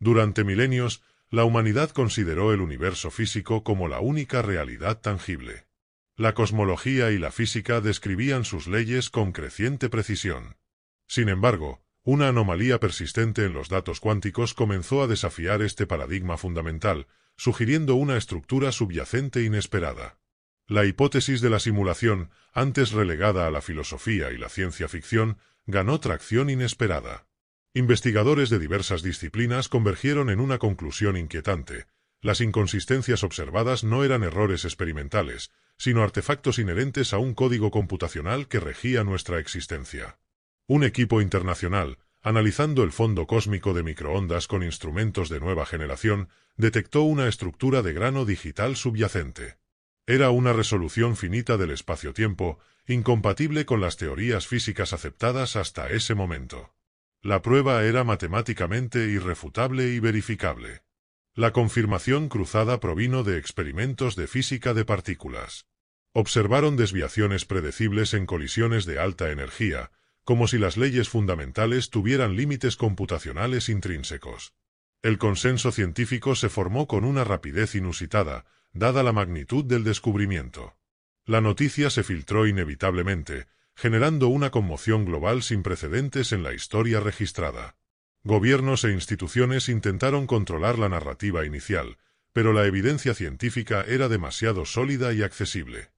Durante milenios, la humanidad consideró el universo físico como la única realidad tangible. La cosmología y la física describían sus leyes con creciente precisión. Sin embargo, una anomalía persistente en los datos cuánticos comenzó a desafiar este paradigma fundamental, sugiriendo una estructura subyacente inesperada. La hipótesis de la simulación, antes relegada a la filosofía y la ciencia ficción, ganó tracción inesperada. Investigadores de diversas disciplinas convergieron en una conclusión inquietante. Las inconsistencias observadas no eran errores experimentales, sino artefactos inherentes a un código computacional que regía nuestra existencia. Un equipo internacional, analizando el fondo cósmico de microondas con instrumentos de nueva generación, detectó una estructura de grano digital subyacente. Era una resolución finita del espacio-tiempo, incompatible con las teorías físicas aceptadas hasta ese momento. La prueba era matemáticamente irrefutable y verificable. La confirmación cruzada provino de experimentos de física de partículas. Observaron desviaciones predecibles en colisiones de alta energía, como si las leyes fundamentales tuvieran límites computacionales intrínsecos. El consenso científico se formó con una rapidez inusitada, dada la magnitud del descubrimiento. La noticia se filtró inevitablemente, generando una conmoción global sin precedentes en la historia registrada. Gobiernos e instituciones intentaron controlar la narrativa inicial, pero la evidencia científica era demasiado sólida y accesible.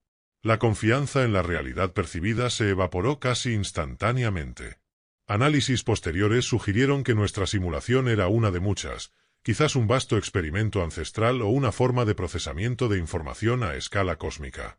La confianza en la realidad percibida se evaporó casi instantáneamente. Análisis posteriores sugirieron que nuestra simulación era una de muchas, quizás un vasto experimento ancestral o una forma de procesamiento de información a escala cósmica.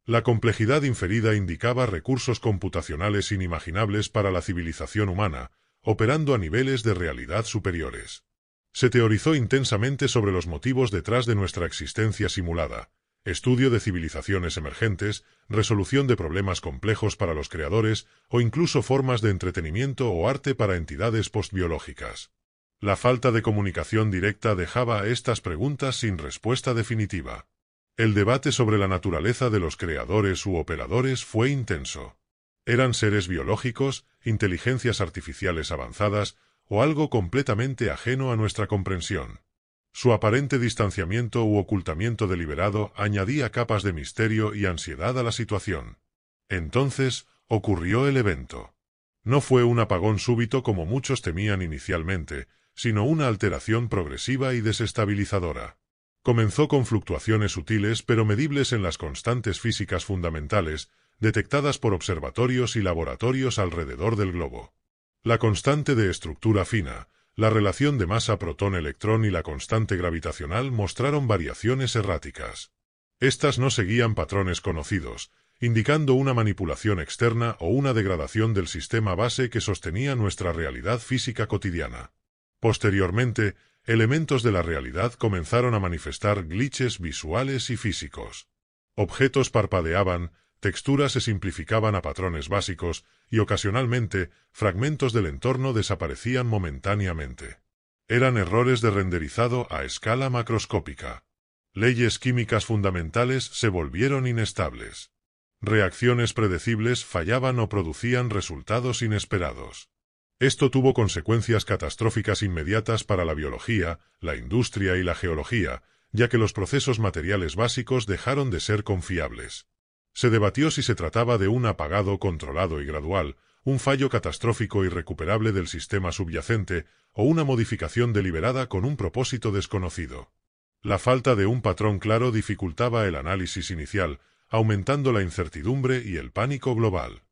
La complejidad inferida indicaba recursos computacionales inimaginables para la civilización humana, operando a niveles de realidad superiores. Se teorizó intensamente sobre los motivos detrás de nuestra existencia simulada, estudio de civilizaciones emergentes, resolución de problemas complejos para los creadores o incluso formas de entretenimiento o arte para entidades postbiológicas. La falta de comunicación directa dejaba a estas preguntas sin respuesta definitiva. El debate sobre la naturaleza de los creadores u operadores fue intenso. ¿Eran seres biológicos, inteligencias artificiales avanzadas o algo completamente ajeno a nuestra comprensión? Su aparente distanciamiento u ocultamiento deliberado añadía capas de misterio y ansiedad a la situación. Entonces, ocurrió el evento. No fue un apagón súbito como muchos temían inicialmente, sino una alteración progresiva y desestabilizadora. Comenzó con fluctuaciones sutiles pero medibles en las constantes físicas fundamentales, detectadas por observatorios y laboratorios alrededor del globo. La constante de estructura fina, la relación de masa protón-electrón y la constante gravitacional mostraron variaciones erráticas. Estas no seguían patrones conocidos, indicando una manipulación externa o una degradación del sistema base que sostenía nuestra realidad física cotidiana. Posteriormente, elementos de la realidad comenzaron a manifestar glitches visuales y físicos. Objetos parpadeaban, texturas se simplificaban a patrones básicos, y ocasionalmente, fragmentos del entorno desaparecían momentáneamente. Eran errores de renderizado a escala macroscópica. Leyes químicas fundamentales se volvieron inestables. Reacciones predecibles fallaban o producían resultados inesperados. Esto tuvo consecuencias catastróficas inmediatas para la biología, la industria y la geología, ya que los procesos materiales básicos dejaron de ser confiables. Se debatió si se trataba de un apagado controlado y gradual, un fallo catastrófico irrecuperable del sistema subyacente o una modificación deliberada con un propósito desconocido. La falta de un patrón claro dificultaba el análisis inicial, aumentando la incertidumbre y el pánico global.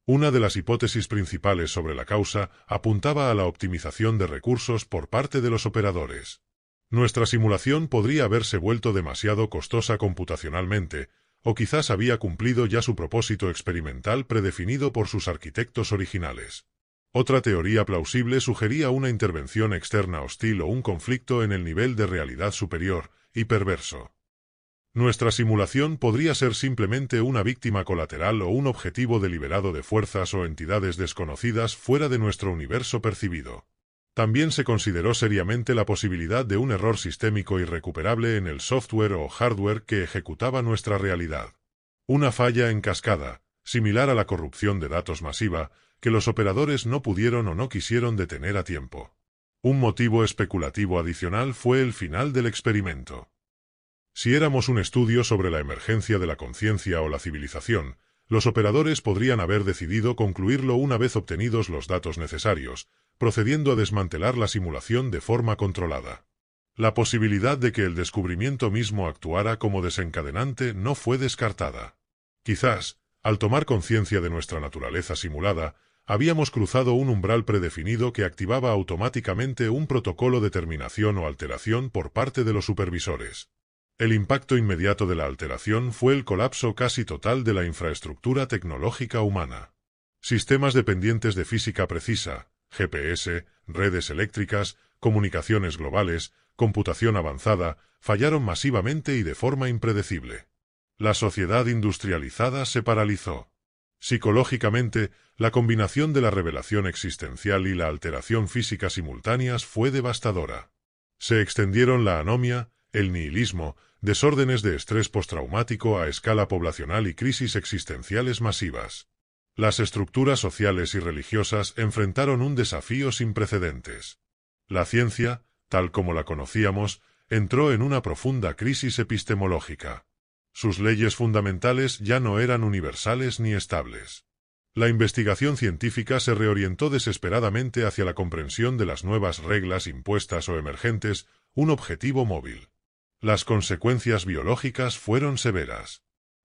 Una de las hipótesis principales sobre la causa apuntaba a la optimización de recursos por parte de los operadores. Nuestra simulación podría haberse vuelto demasiado costosa computacionalmente, o quizás había cumplido ya su propósito experimental predefinido por sus arquitectos originales. Otra teoría plausible sugería una intervención externa hostil o un conflicto en el nivel de realidad superior y perverso. Nuestra simulación podría ser simplemente una víctima colateral o un objetivo deliberado de fuerzas o entidades desconocidas fuera de nuestro universo percibido. También se consideró seriamente la posibilidad de un error sistémico irrecuperable en el software o hardware que ejecutaba nuestra realidad. Una falla en cascada, similar a la corrupción de datos masiva, que los operadores no pudieron o no quisieron detener a tiempo. Un motivo especulativo adicional fue el final del experimento. Si éramos un estudio sobre la emergencia de la conciencia o la civilización, los operadores podrían haber decidido concluirlo una vez obtenidos los datos necesarios, procediendo a desmantelar la simulación de forma controlada. La posibilidad de que el descubrimiento mismo actuara como desencadenante no fue descartada. Quizás, al tomar conciencia de nuestra naturaleza simulada, habíamos cruzado un umbral predefinido que activaba automáticamente un protocolo de terminación o alteración por parte de los supervisores. El impacto inmediato de la alteración fue el colapso casi total de la infraestructura tecnológica humana. Sistemas dependientes de física precisa, GPS, redes eléctricas, comunicaciones globales, computación avanzada, fallaron masivamente y de forma impredecible. La sociedad industrializada se paralizó. Psicológicamente, la combinación de la revelación existencial y la alteración física simultáneas fue devastadora. Se extendieron la anomia, el nihilismo, desórdenes de estrés postraumático a escala poblacional y crisis existenciales masivas. Las estructuras sociales y religiosas enfrentaron un desafío sin precedentes. La ciencia, tal como la conocíamos, entró en una profunda crisis epistemológica. Sus leyes fundamentales ya no eran universales ni estables. La investigación científica se reorientó desesperadamente hacia la comprensión de las nuevas reglas impuestas o emergentes, un objetivo móvil. Las consecuencias biológicas fueron severas.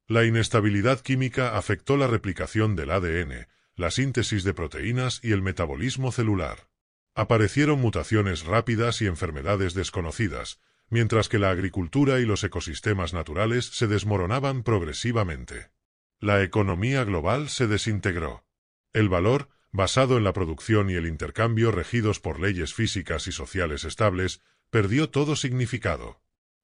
La inestabilidad química afectó la replicación del ADN, la síntesis de proteínas y el metabolismo celular. Aparecieron mutaciones rápidas y enfermedades desconocidas, mientras que la agricultura y los ecosistemas naturales se desmoronaban progresivamente. La economía global se desintegró. El valor, basado en la producción y el intercambio regidos por leyes físicas y sociales estables, perdió todo significado.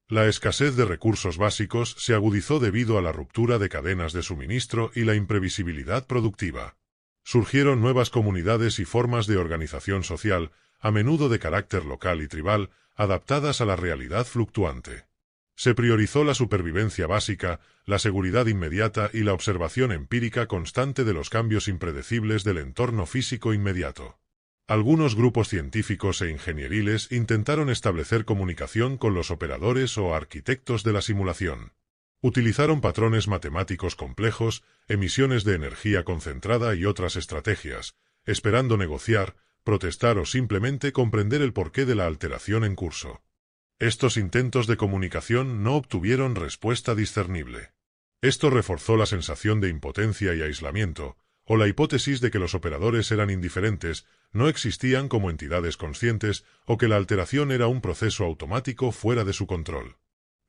La escasez de recursos básicos se agudizó debido a la ruptura de cadenas de suministro y la imprevisibilidad productiva. Surgieron nuevas comunidades y formas de organización social, a menudo de carácter local y tribal, adaptadas a la realidad fluctuante. Se priorizó la supervivencia básica, la seguridad inmediata y la observación empírica constante de los cambios impredecibles del entorno físico inmediato. Algunos grupos científicos e ingenieriles intentaron establecer comunicación con los operadores o arquitectos de la simulación. Utilizaron patrones matemáticos complejos, emisiones de energía concentrada y otras estrategias, esperando negociar, protestar o simplemente comprender el porqué de la alteración en curso. Estos intentos de comunicación no obtuvieron respuesta discernible. Esto reforzó la sensación de impotencia y aislamiento, o la hipótesis de que los operadores eran indiferentes, no existían como entidades conscientes, o que la alteración era un proceso automático fuera de su control.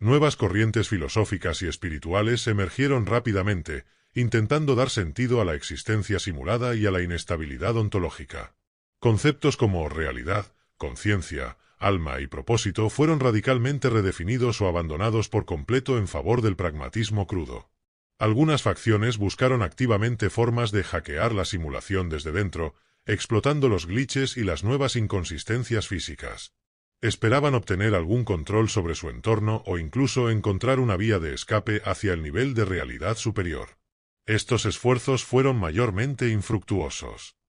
Nuevas corrientes filosóficas y espirituales emergieron rápidamente, intentando dar sentido a la existencia simulada y a la inestabilidad ontológica. Conceptos como realidad, conciencia, alma y propósito fueron radicalmente redefinidos o abandonados por completo en favor del pragmatismo crudo. Algunas facciones buscaron activamente formas de hackear la simulación desde dentro, explotando los glitches y las nuevas inconsistencias físicas. Esperaban obtener algún control sobre su entorno o incluso encontrar una vía de escape hacia el nivel de realidad superior. Estos esfuerzos fueron mayormente infructuosos.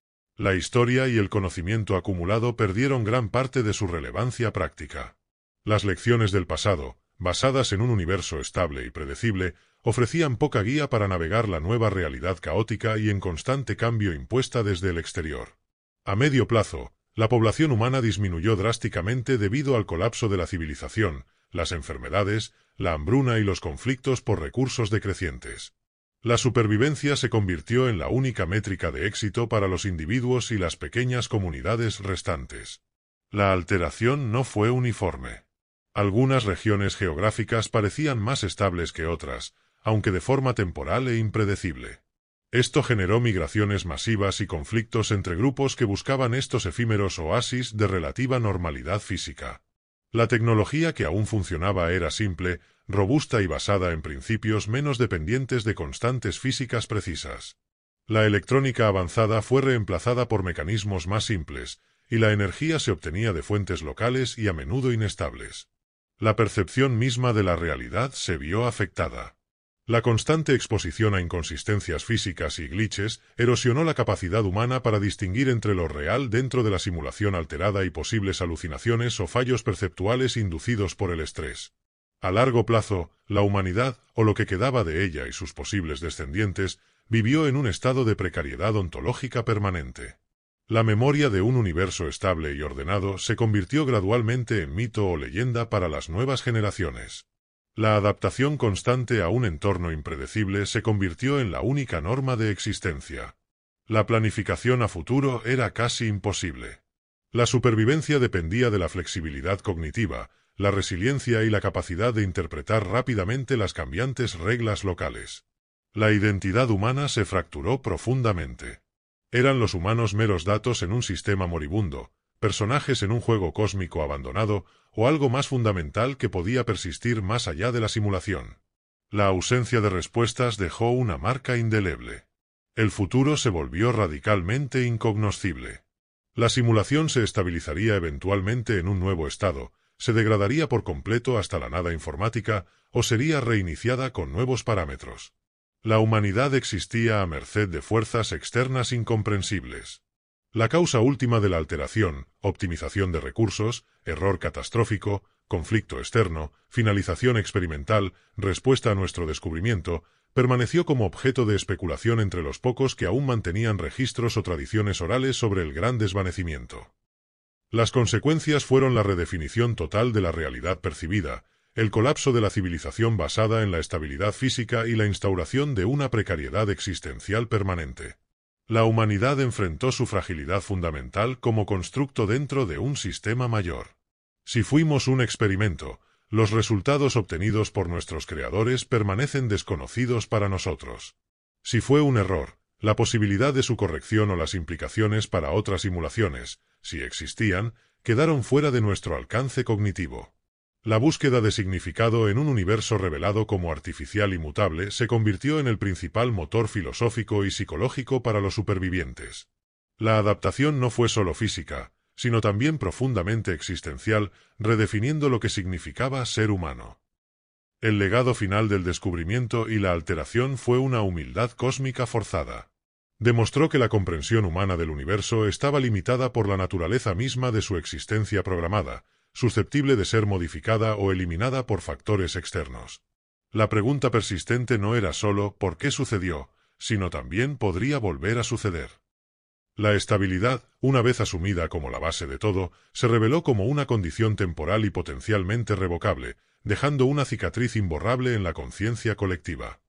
La historia y el conocimiento acumulado perdieron gran parte de su relevancia práctica. Las lecciones del pasado, basadas en un universo estable y predecible, ofrecían poca guía para navegar la nueva realidad caótica y en constante cambio impuesta desde el exterior. A medio plazo, la población humana disminuyó drásticamente debido al colapso de la civilización, las enfermedades, la hambruna y los conflictos por recursos decrecientes. La supervivencia se convirtió en la única métrica de éxito para los individuos y las pequeñas comunidades restantes. La alteración no fue uniforme. Algunas regiones geográficas parecían más estables que otras, aunque de forma temporal e impredecible. Esto generó migraciones masivas y conflictos entre grupos que buscaban estos efímeros oasis de relativa normalidad física. La tecnología que aún funcionaba era simple, robusta y basada en principios menos dependientes de constantes físicas precisas. La electrónica avanzada fue reemplazada por mecanismos más simples, y la energía se obtenía de fuentes locales y a menudo inestables. La percepción misma de la realidad se vio afectada. La constante exposición a inconsistencias físicas y glitches erosionó la capacidad humana para distinguir entre lo real dentro de la simulación alterada y posibles alucinaciones o fallos perceptuales inducidos por el estrés. A largo plazo, la humanidad, o lo que quedaba de ella y sus posibles descendientes, vivió en un estado de precariedad ontológica permanente. La memoria de un universo estable y ordenado se convirtió gradualmente en mito o leyenda para las nuevas generaciones. La adaptación constante a un entorno impredecible se convirtió en la única norma de existencia. La planificación a futuro era casi imposible. La supervivencia dependía de la flexibilidad cognitiva, la resiliencia y la capacidad de interpretar rápidamente las cambiantes reglas locales. La identidad humana se fracturó profundamente. ¿Eran los humanos meros datos en un sistema moribundo, personajes en un juego cósmico abandonado, o algo más fundamental que podía persistir más allá de la simulación? La ausencia de respuestas dejó una marca indeleble. El futuro se volvió radicalmente incognoscible. La simulación se estabilizaría eventualmente en un nuevo estado, se degradaría por completo hasta la nada informática, o sería reiniciada con nuevos parámetros. La humanidad existía a merced de fuerzas externas incomprensibles. La causa última de la alteración, optimización de recursos, error catastrófico, conflicto externo, finalización experimental, respuesta a nuestro descubrimiento, permaneció como objeto de especulación entre los pocos que aún mantenían registros o tradiciones orales sobre el gran desvanecimiento. Las consecuencias fueron la redefinición total de la realidad percibida, el colapso de la civilización basada en la estabilidad física y la instauración de una precariedad existencial permanente. La humanidad enfrentó su fragilidad fundamental como constructo dentro de un sistema mayor. Si fuimos un experimento, los resultados obtenidos por nuestros creadores permanecen desconocidos para nosotros. Si fue un error, la posibilidad de su corrección o las implicaciones para otras simulaciones, si existían, quedaron fuera de nuestro alcance cognitivo. La búsqueda de significado en un universo revelado como artificial y mutable se convirtió en el principal motor filosófico y psicológico para los supervivientes. La adaptación no fue solo física, sino también profundamente existencial, redefiniendo lo que significaba ser humano. El legado final del descubrimiento y la alteración fue una humildad cósmica forzada. Demostró que la comprensión humana del universo estaba limitada por la naturaleza misma de su existencia programada, susceptible de ser modificada o eliminada por factores externos. La pregunta persistente no era solo ¿por qué sucedió?, sino también ¿podría volver a suceder? La estabilidad, una vez asumida como la base de todo, se reveló como una condición temporal y potencialmente revocable, dejando una cicatriz imborrable en la conciencia colectiva.